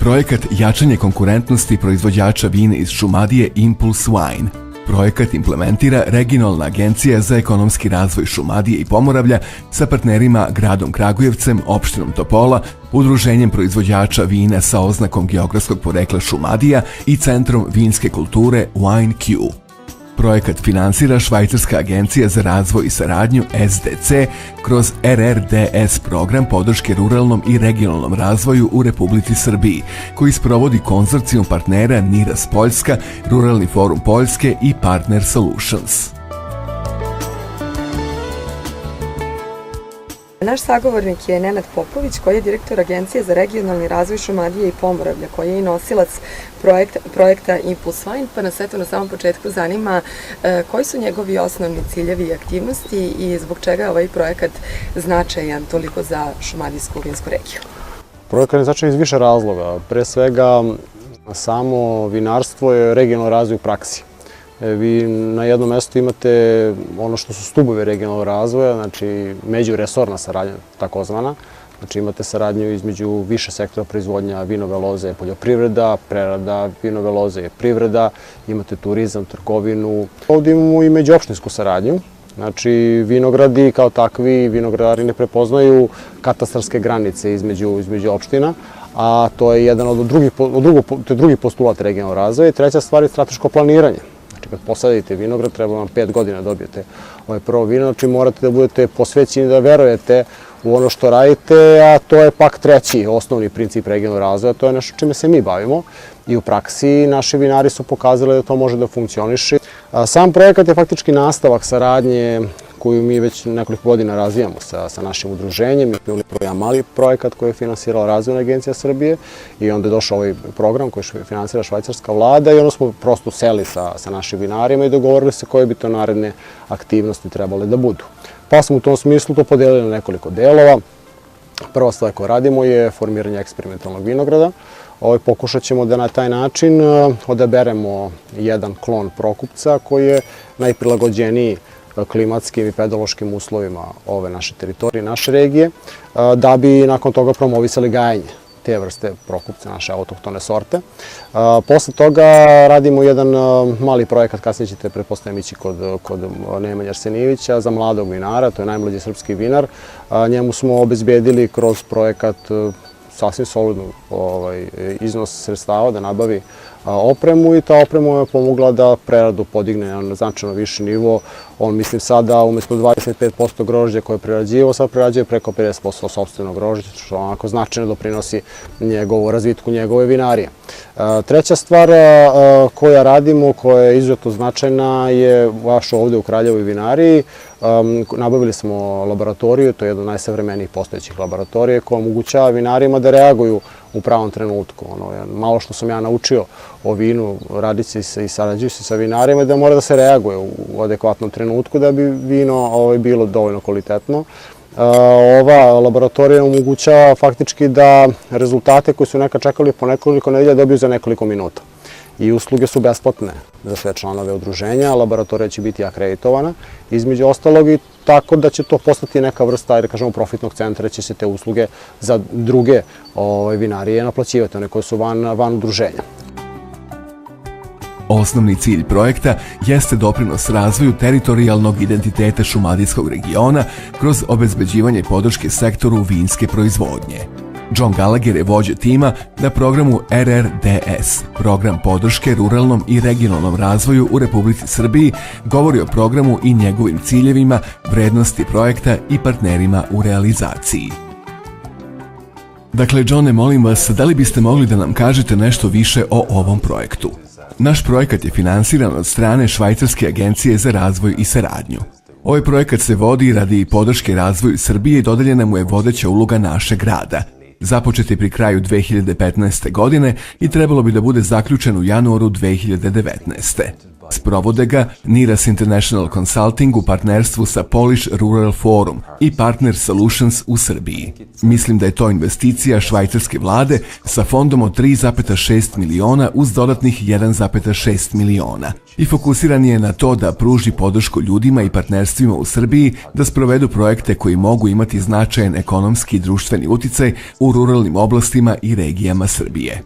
Projekat jačanje konkurentnosti proizvođača vina iz Šumadije Impulse Wine. Projekat implementira Regionalna agencija za ekonomski razvoj Šumadije i Pomoravlja sa partnerima gradom Kragujevcem, opštinom Topola, Udruženjem proizvođača vina sa oznakom geografskog porekla Šumadija i Centrom vinske kulture WineQ. Projekat finansira Švajcarska agencija za razvoj i saradnju SDC kroz RRDS program podrške ruralnom i regionalnom razvoju u Republici Srbiji, koji sprovodi konzorcijum partnera NIRAS Poljska, Ruralni forum Poljske i Partner Solutions. Naš sagovornik je Nenad Popović, koji je direktor Agencije za regionalni razvoj Šumadije i Pomoravlja, koji je i nosilac projekta Impulse Wine, pa nas eto na samom početku zanima koji su njegovi osnovni ciljevi i aktivnosti i zbog čega je ovaj projekat značajan toliko za šumadijsku vinsku regiju. Projekat je značajan iz više razloga. Pre svega, samo vinarstvo je regionalni razvoj u praksi. Vi na jednom mestu imate ono što su stubovi regionalnog razvoja, znači međuresorna saradnja, takozvana. Znači imate saradnju između više sektora proizvodnja vinove loze, poljoprivreda, prerada vinove loze je privreda, imate turizam, trgovinu. Ovdje imamo i međuopštinsku saradnju. Znači, vinogradi kao takvi, vinogradari ne prepoznaju katastarske granice između opština, a to je jedan od drugi postulat regionalnog razvoja. I treća stvar je strateško planiranje. Kad posadite vinograd, treba vam 5 godina da dobijete prvo vino, znači morate da budete posvećeni da verujete u ono što radite, a to je pak treći osnovni princip regionalnog razvoja, to je nešto čime se mi bavimo i u praksi naši vinari su pokazali da to može da funkcioniše. Sam projekat je faktički nastavak saradnje koju mi već nekoliko godina razvijamo sa našim udruženjem. Imali jedan mali projekat koji je finansirala Razvojna agencija Srbije i onda je došao ovaj program koji finansira švajcarska vlada i onda smo prosto seli sa našim vinarima i dogovorili se koje bi to naredne aktivnosti trebale da budu. Pa smo u tom smislu to podelili na nekoliko delova. Prva stvar koju radimo je formiranje eksperimentalnog vinograda. Pokušat ćemo da na taj način odaberemo jedan klon Prokupca koji je najprilagođeniji klimatskim i pedološkim uslovima ove naše teritorije, naše regije, da bi nakon toga promovisali gajenje te vrste Prokupca, naše autohtone sorte. Posle toga radimo jedan mali projekat, kasnije ćete pretpostavljam ići kod Nemanje Arsenijevića, za mladog vinara, to je najmlađi srpski vinar. Njemu smo obezbedili kroz projekat sasvim solidnu iznos sredstava da nabavi opremu i ta oprema je pomogla da preradu podigne na značajno viši nivo. On, mislim, sada umjesto 25% grožđa koje je prerađivo, sad prerađuje preko 50% sopstvenog grožđa, što onako značajno doprinosi razvitku njegove vinarije. Treća stvar koja radimo, koja je izuzetno značajna, je baš ovde u Kraljevoj vinariji. Nabavili smo laboratoriju, to je jedna od najsavremenijih postojećih laboratorija koja omogućava vinarima da reaguju u pravom trenutku. Malo što sam ja naučio o vinu, radići se i sarađujući sa vinarima, da mora da se reaguje u adekvatnom trenutku da bi vino bilo dovoljno kvalitetno. Ova laboratorija omogućava faktički da rezultate koji su nekad čekali po nekoliko nedelja dobiju za nekoliko minuta. I usluge su besplatne za sve članove udruženja, laboratorija će biti akreditovana, između ostalog i tako da će to postati neka vrsta, da kažemo, profitnog centra, će se te usluge za druge vinarije naplaćivati, one koje su van udruženja. Osnovni cilj projekta jeste doprinos razvoju teritorijalnog identiteta šumadijskog regiona kroz obezbeđivanje podrške sektoru vinske proizvodnje. John Gallagher je vođa tima na programu RRDS, program podrške ruralnom i regionalnom razvoju u Republici Srbiji, govori o programu i njegovim ciljevima, vrednosti projekta i partnerima u realizaciji. Dakle, Johne, molim vas, da li biste mogli da nam kažete nešto više o ovom projektu? Naš projekat je finansiran od strane Švajcarske agencije za razvoj i saradnju. Ovaj projekat se vodi radi podrške razvoju Srbije i dodeljena mu je vodeća uloga našeg grada. Započet je pri kraju 2015. godine i trebalo bi da bude zaključen u januaru 2019. Sprovode ga NIRAS International Consulting u partnerstvu sa Polish Rural Forum i Partner Solutions u Srbiji. Mislim da je to investicija švajcarske vlade sa fondom od 3,6 miliona uz dodatnih 1,6 miliona. I fokusiran je na to da pruži podršku ljudima i partnerstvima u Srbiji da sprovedu projekte koji mogu imati značajan ekonomski i društveni uticaj u ruralnim oblastima i regijama Srbije.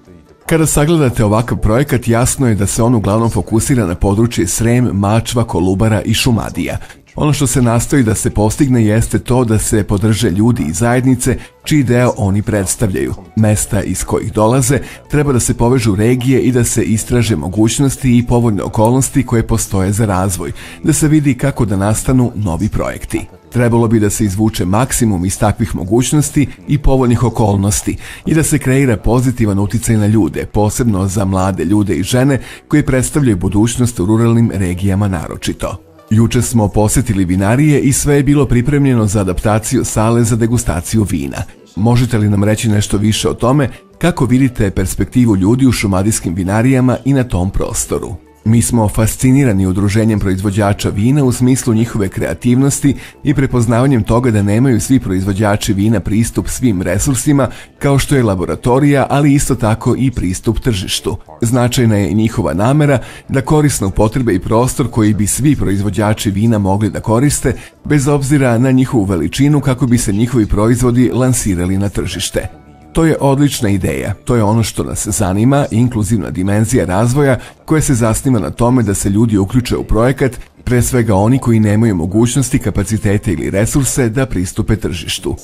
Kada sagledate ovakav projekat, jasno je da se on uglavnom fokusira na područje Srem, Mačva, Kolubara i Šumadija. Ono što se nastoji da se postigne jeste to da se podrže ljudi i zajednice čiji deo oni predstavljaju. Mesta iz kojih dolaze treba da se povežu regije i da se istraže mogućnosti i povoljne okolnosti koje postoje za razvoj, da se vidi kako da nastanu novi projekti. Trebalo bi da se izvuče maksimum iz takvih mogućnosti i povoljnih okolnosti i da se kreira pozitivan uticaj na ljude, posebno za mlade ljude i žene koji predstavljaju budućnost u ruralnim regijama naročito. Juče smo posjetili vinarije i sve je bilo pripremljeno za adaptaciju sale za degustaciju vina. Možete li nam reći nešto više o tome kako vidite perspektivu ljudi u šumadijskim vinarijama i na tom prostoru? Mi smo fascinirani udruženjem proizvođača vina u smislu njihove kreativnosti i prepoznavanjem toga da nemaju svi proizvođači vina pristup svim resursima, kao što je laboratorija, ali isto tako i pristup tržištu. Značajna je njihova namera da korisno upotrebe i prostor koji bi svi proizvođači vina mogli da koriste, bez obzira na njihovu veličinu kako bi se njihovi proizvodi lansirali na tržište. To je odlična ideja, to je ono što nas zanima, inkluzivna dimenzija razvoja koja se zasniva na tome da se ljudi uključe u projekat, pre svega oni koji nemaju mogućnosti, kapacitete ili resurse da pristupe tržištu.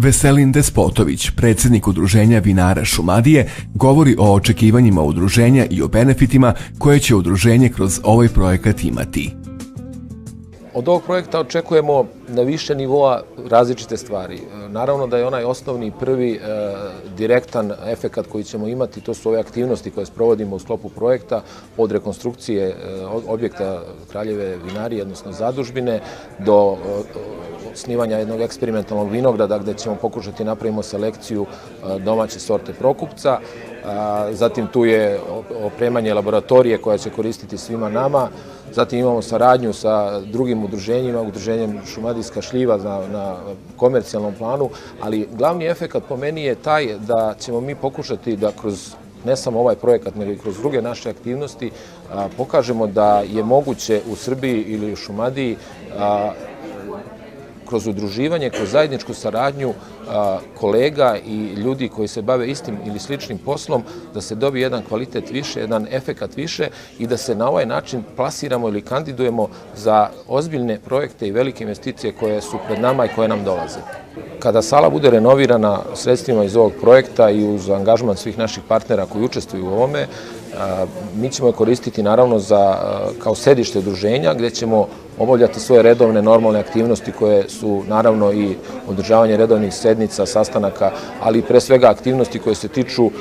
Veselin Despotović, predsjednik Udruženja vinara Šumadije, govori o očekivanjima udruženja i o benefitima koje će udruženje kroz ovaj projekat imati. Od ovog projekta očekujemo na više nivoa različite stvari. Naravno da je onaj osnovni prvi direktan efekat koji ćemo imati, to su ove aktivnosti koje sprovodimo u sklopu projekta, od rekonstrukcije objekta Kraljeve vinarije, odnosno zadužbine, do osnivanja jednog eksperimentalnog vinograda gdje ćemo pokušati napravimo selekciju domaće sorte Prokupca. Zatim tu je opremanje laboratorije koja će koristiti svima nama. Zatim imamo saradnju sa drugim udruženjima, udruženjem Šumadijska šljiva na komercijalnom planu, ali glavni efekat po meni je taj da ćemo mi pokušati da kroz ne samo ovaj projekat, nego i kroz druge naše aktivnosti pokažemo da je moguće u Srbiji ili u Šumadiji kroz udruživanje, kroz zajedničku saradnju kolega i ljudi koji se bave istim ili sličnim poslom, da se dobije jedan kvalitet više, jedan efekat više i da se na ovaj način plasiramo ili kandidujemo za ozbiljne projekte i velike investicije koje su pred nama i koje nam dolaze. Kada sala bude renovirana sredstvima iz ovog projekta i uz angažman svih naših partnera koji učestvuju u ovome, mi ćemo je koristiti naravno kao sedište udruženja gdje ćemo obavljati svoje redovne normalne aktivnosti koje su naravno i održavanje redovnih sednica, sastanaka, ali pre svega aktivnosti koje se tiču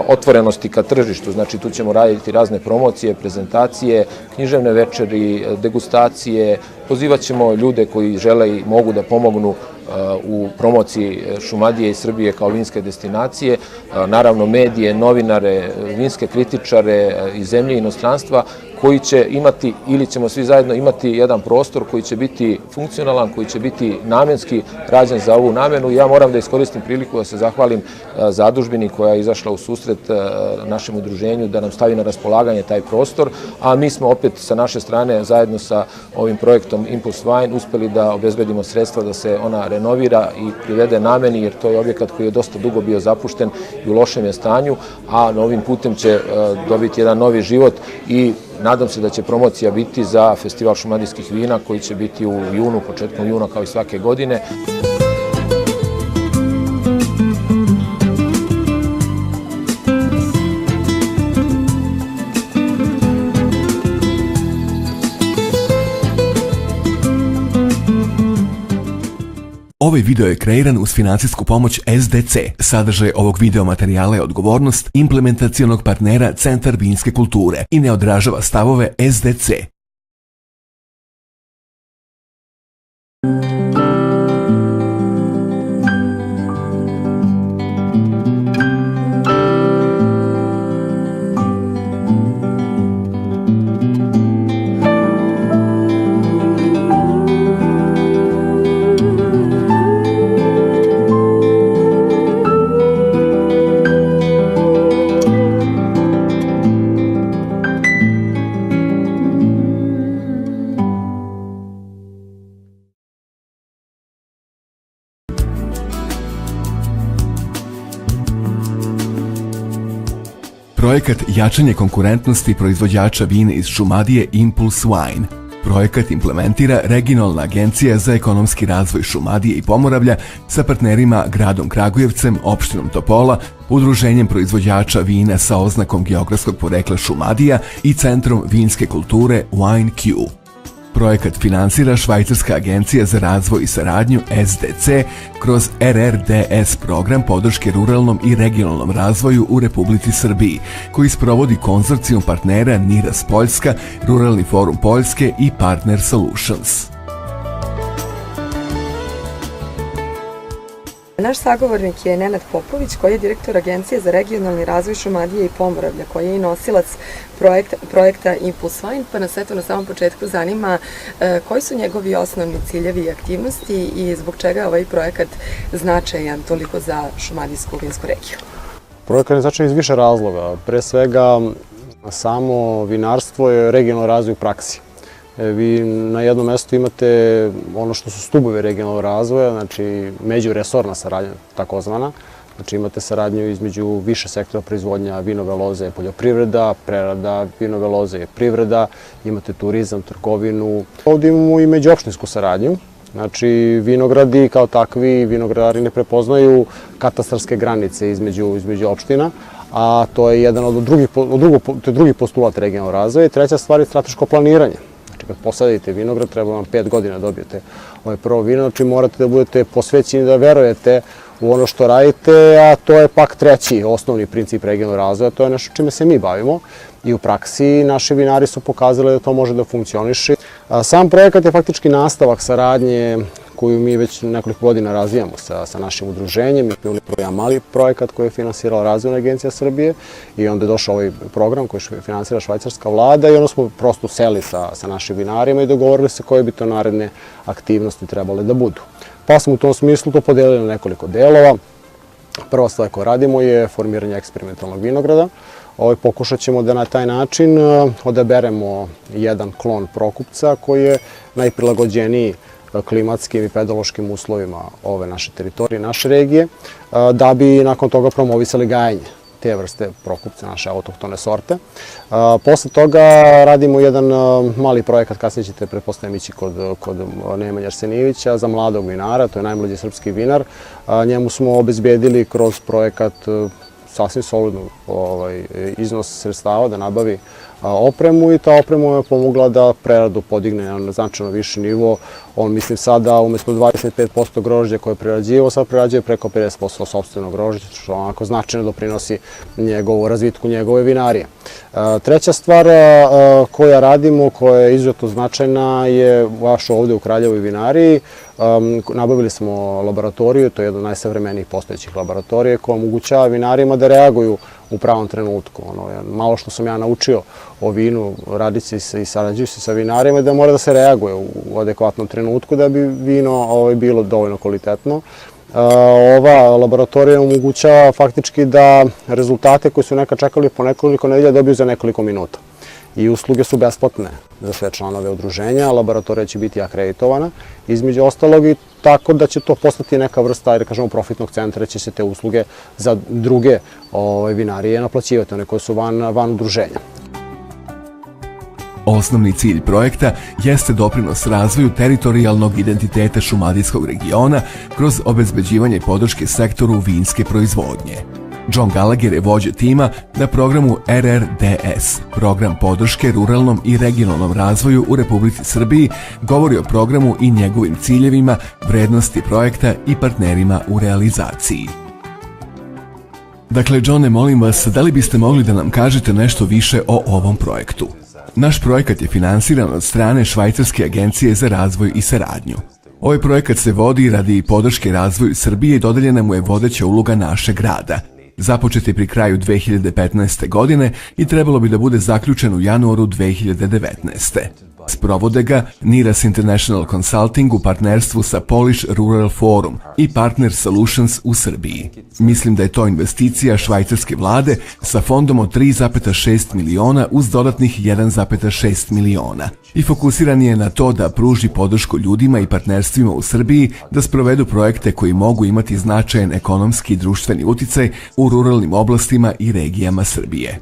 otvorenosti ka tržištu. Znači tu ćemo raditi razne promocije, prezentacije, književne večeri, degustacije, pozivat ćemo ljude koji žele i mogu da pomognu u promociji Šumadije i Srbije kao vinske destinacije, naravno medije, novinare, vinske kritičare iz zemlje i inostranstva koji će imati ili ćemo svi zajedno imati jedan prostor koji će biti funkcionalan, koji će biti namenski rađen za ovu namenu. Ja moram da iskoristim priliku da se zahvalim zadužbini koja je izašla u susret našem udruženju da nam stavi na raspolaganje taj prostor, a mi smo opet sa naše strane zajedno sa ovim projektom Impuls Wine uspeli da obezbedimo sredstva da se ona renovira i privede nameni, jer to je objekat koji je dosta dugo bio zapušten i u lošem je stanju, a novim putem će dobiti jedan novi život i nadam se da će promocija biti za Festival šumadijskih vina koji će biti u junu, početkom juna kao i svake godine. Ovaj video je kreiran uz financijsku pomoć SDC. Sadržaj ovog video materijala je odgovornost implementacionog partnera Centar vinske kulture i ne odražava stavove SDC. Projekat Jačanje konkurentnosti proizvođača vina iz Šumadije Impulse Wine. Projekat implementira Regionalna agencija za ekonomski razvoj Šumadije i Pomoravlja sa partnerima gradom Kragujevcem, opštinom Topola, Udruženjem proizvođača vina sa oznakom geografskog porekla Šumadija i Centrom vinske kulture WineQ. Projekat finansira Švajcarska agencija za razvoj i saradnju SDC kroz RRDS program podrške ruralnom i regionalnom razvoju u Republici Srbiji, koji sprovodi konzorcijum partnera NIRAS Poljska, Ruralni forum Poljske i Partner Solutions. Naš sagovornik je Nenad Popović, koji je direktor Agencije za regionalni razvoj Šumadije i Pomoravlja, koji je i nosilac projekta Impulse Wine, pa nas eto na samom početku zanima koji su njegovi osnovni ciljevi i aktivnosti i zbog čega je ovaj projekat značajan toliko za šumadijsku vinsku regiju. Projekat je značajan iz više razloga. Pre svega, samo vinarstvo je regionalni razvoj u praksi. Vi na jednom mestu imate ono što su stubovi regionalnog razvoja, znači međuresorna saradnja, takozvana. Znači imate saradnju između više sektora proizvodnja vinove loze je poljoprivreda, prerada vinove loze je privreda, imate turizam, trgovinu. Ovdje imamo i međuopštinsku saradnju. Znači, vinogradi kao takvi, vinogradari ne prepoznaju katastarske granice između opština, a to je jedan od drugih postulat regionalnog razvoja. I treća stvar je strateško planiranje. Kad posadite vinograd, treba vam 5 godina dobijete prvo vino, znači morate da budete posvećeni da verujete u ono što radite, a to je pak treći osnovni princip regionalnog razvoja, to je nešto čime se mi bavimo i u praksi naši vinari su pokazali da to može da funkcioniše. Sam projekat je faktički nastavak saradnje koju mi već nekoliko godina razvijamo sa našim udruženjem. Mi smo imali jedan mali projekat koji je finansirala Razvojna agencija Srbije i onda je došao ovaj program koji finansira švajcarska vlada i onda smo prosto seli sa našim vinarima i dogovorili se koje bi to naredne aktivnosti trebale da budu. Pa smo u tom smislu to podelili na nekoliko delova. Prva stvar koju radimo je formiranje eksperimentalnog vinograda. Pokušat ćemo da na taj način odaberemo jedan klon Prokupca koji je najprilagođeniji klimatskim i pedološkim uslovima ove naše teritorije, naše regije, da bi nakon toga promovisali gajenje te vrste Prokupca, naše autohtone sorte. Posle toga radimo jedan mali projekat, kasnije ćete pretpostavljam ići kod Nemanje Arsenijevića, za mladog vinara, to je najmlađi srpski vinar. Njemu smo obezbedili kroz projekat sasvim solidnu iznos sredstava da nabavi opremu i ta oprema je pomogla da preradu podigne na značajno viši nivo. On, mislim, sada umjesto 25% grožđa koje je prerađivo, sad prerađuje preko 50% sopstvenog grožđa, što onako značajno doprinosi razvitku njegove vinarije. Treća stvar koja radimo, koja je izuzetno značajna, je baš ovdje u Kraljevoj vinariji. Nabavili smo laboratoriju, to je jedna od najsavremenijih postojećih laboratorija koja omogućava vinarima da reaguju u pravom trenutku. Malo što sam ja naučio o vinu, radići i sarađujući sa vinarima, da mora da se reaguje u adekvatnom trenutku da bi vino bilo dovoljno kvalitetno. Ova laboratorija omogućava faktički da rezultate koje su nekad čekali po nekoliko nedelja dobiju za nekoliko minuta. I usluge su besplatne za sve članove udruženja, laboratorija će biti akreditovana, između ostalog i tako da će to postati neka vrsta, da kažemo, profitnog centra, će se te usluge za druge vinarije naplaćivati, one koje su van udruženja. Osnovni cilj projekta jeste doprinos razvoju teritorijalnog identiteta šumadijskog regiona kroz obezbeđivanje podrške sektoru vinske proizvodnje. John Gallagher je vođa tima na programu RRDS, program podrške ruralnom i regionalnom razvoju u Republici Srbiji, govori o programu i njegovim ciljevima, vrednosti projekta i partnerima u realizaciji. Dakle, Johne, molim vas, da li biste mogli da nam kažete nešto više o ovom projektu? Naš projekat je finansiran od strane Švajcarske agencije za razvoj i saradnju. Ovaj projekat se vodi radi podrške razvoju Srbije i dodeljena mu je vodeća uloga našeg grada. Započet je pri kraju 2015. godine i trebalo bi da bude zaključen u januaru 2019. Sprovode ga NIRAS International Consulting u partnerstvu sa Polish Rural Forum i Partner Solutions u Srbiji. Mislim da je to investicija švajcarske vlade sa fondom od 3,6 miliona uz dodatnih 1,6 miliona. I fokusiran je na to da pruži podršku ljudima i partnerstvima u Srbiji da sprovedu projekte koji mogu imati značajan ekonomski i društveni uticaj u ruralnim oblastima i regijama Srbije.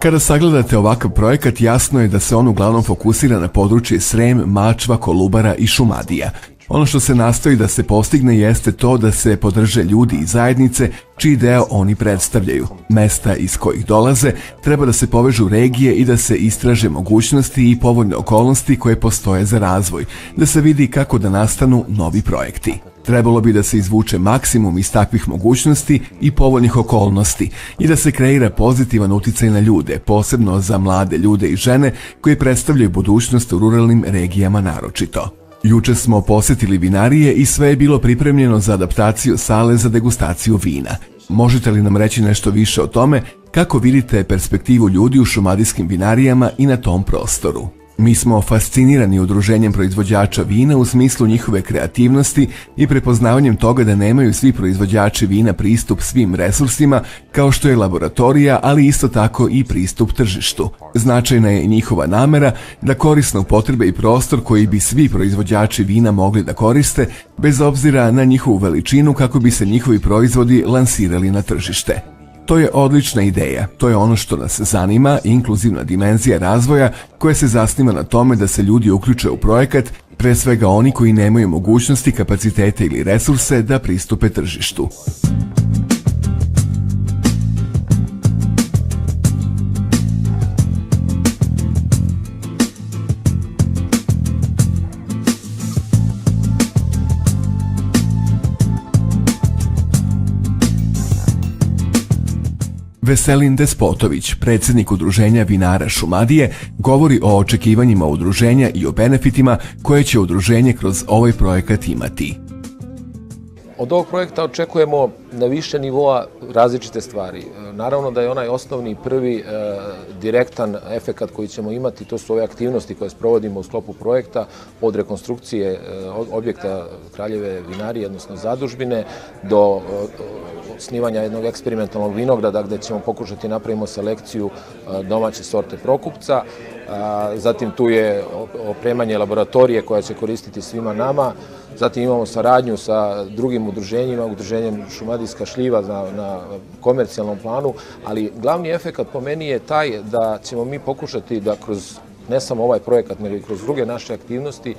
Kada sagledate ovakav projekat, jasno je da se on uglavnom fokusira na područje Srem, Mačva, Kolubara i Šumadija. Ono što se nastoji da se postigne jeste to da se podrže ljudi i zajednice čiji deo oni predstavljaju. Mesta iz kojih dolaze treba da se povežu regije i da se istraže mogućnosti i povoljne okolnosti koje postoje za razvoj, da se vidi kako da nastanu novi projekti. Trebalo bi da se izvuče maksimum iz takvih mogućnosti i povoljnih okolnosti i da se kreira pozitivan uticaj na ljude, posebno za mlade ljude i žene koji predstavljaju budućnost u ruralnim regijama naročito. Juče smo posjetili vinarije i sve je bilo pripremljeno za adaptaciju sale za degustaciju vina. Možete li nam reći nešto više o tome kako vidite perspektivu ljudi u šumadijskim vinarijama i na tom prostoru? Mi smo fascinirani udruženjem proizvođača vina u smislu njihove kreativnosti i prepoznavanjem toga da nemaju svi proizvođači vina pristup svim resursima kao što je laboratorija, ali isto tako i pristup tržištu. Značajna je njihova namera da korisno upotrebe i prostor koji bi svi proizvođači vina mogli da koriste bez obzira na njihovu veličinu kako bi se njihovi proizvodi lansirali na tržište. To je odlična ideja, to je ono što nas zanima, inkluzivna dimenzija razvoja koja se zasniva na tome da se ljudi uključe u projekat, pre svega oni koji nemaju mogućnosti, kapacitete ili resurse da pristupe tržištu. Veselin Despotović, predsjednik Udruženja vinara Šumadije, govori o očekivanjima udruženja i o benefitima koje će udruženje kroz ovaj projekat imati. Od ovog projekta očekujemo na više nivoa različite stvari. Naravno da je onaj osnovni prvi direktan efekat koji ćemo imati, to su ove aktivnosti koje sprovodimo u sklopu projekta od rekonstrukcije objekta Kraljeve vinarije, odnosno zadužbine, do snimanja jednog eksperimentalnog vinograda gdje ćemo pokušati napravimo selekciju domaće sorte Prokupca. Zatim tu je opremanje laboratorije koja će koristiti svima nama. Zatim imamo saradnju sa drugim udruženjima, udruženjem Šumadijska šljiva na komercijalnom planu, ali glavni efekat po meni je taj da ćemo mi pokušati da kroz ne samo ovaj projekat, nego i kroz druge naše aktivnosti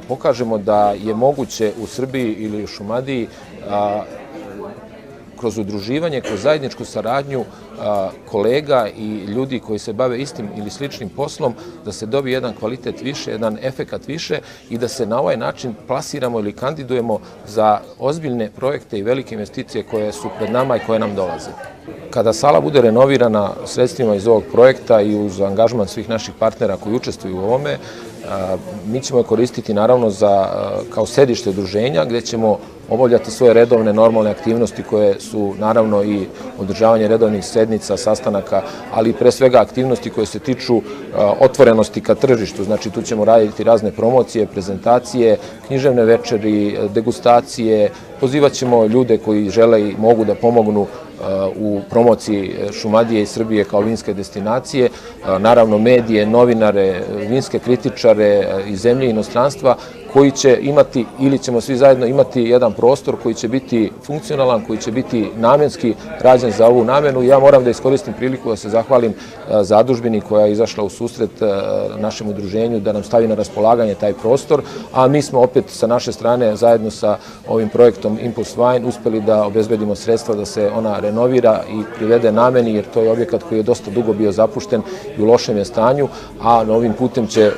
pokažemo da je moguće u Srbiji ili u Šumadiji kroz udruživanje, kroz zajedničku saradnju kolega i ljudi koji se bave istim ili sličnim poslom, da se dobije jedan kvalitet više, jedan efekat više i da se na ovaj način plasiramo ili kandidujemo za ozbiljne projekte i velike investicije koje su pred nama i koje nam dolaze. Kada sala bude renovirana sredstvima iz ovog projekta i uz angažman svih naših partnera koji učestvuju u ovome, mi ćemo je koristiti naravno kao sedište udruženja gdje ćemo obavljati svoje redovne normalne aktivnosti koje su naravno i održavanje redovnih sednica, sastanaka, ali pre svega aktivnosti koje se tiču otvorenosti ka tržištu. Znači tu ćemo raditi razne promocije, prezentacije, književne večeri, degustacije, pozivat ćemo ljude koji žele i mogu da pomognu u promociji Šumadije i Srbije kao vinske destinacije, naravno medije, novinare, vinske kritičare iz zemlje i inostranstva koji će imati ili ćemo svi zajedno imati jedan prostor koji će biti funkcionalan, koji će biti namenski rađen za ovu namenu. Ja moram da iskoristim priliku da se zahvalim zadužbini koja je izašla u susret našem udruženju da nam stavi na raspolaganje taj prostor, a mi smo opet sa naše strane zajedno sa ovim projektom Impuls Wine uspeli da obezbedimo sredstva da se ona renovira i privede nameni, jer to je objekat koji je dosta dugo bio zapušten i u lošem je stanju, a novim putem će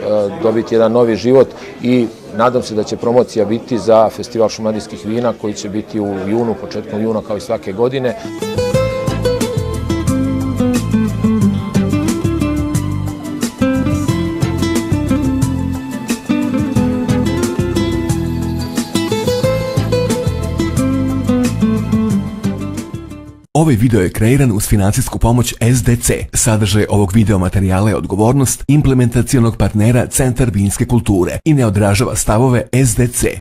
dobiti jedan novi život i nadam se da će promocija biti za Festival šumadijskih vina koji će biti u junu, početkom juna kao i svake godine. Ovaj video je kreiran uz financijsku pomoć SDC. Sadržaj ovog video materijala je odgovornost implementacionog partnera Centar vinske kulture i ne odražava stavove SDC.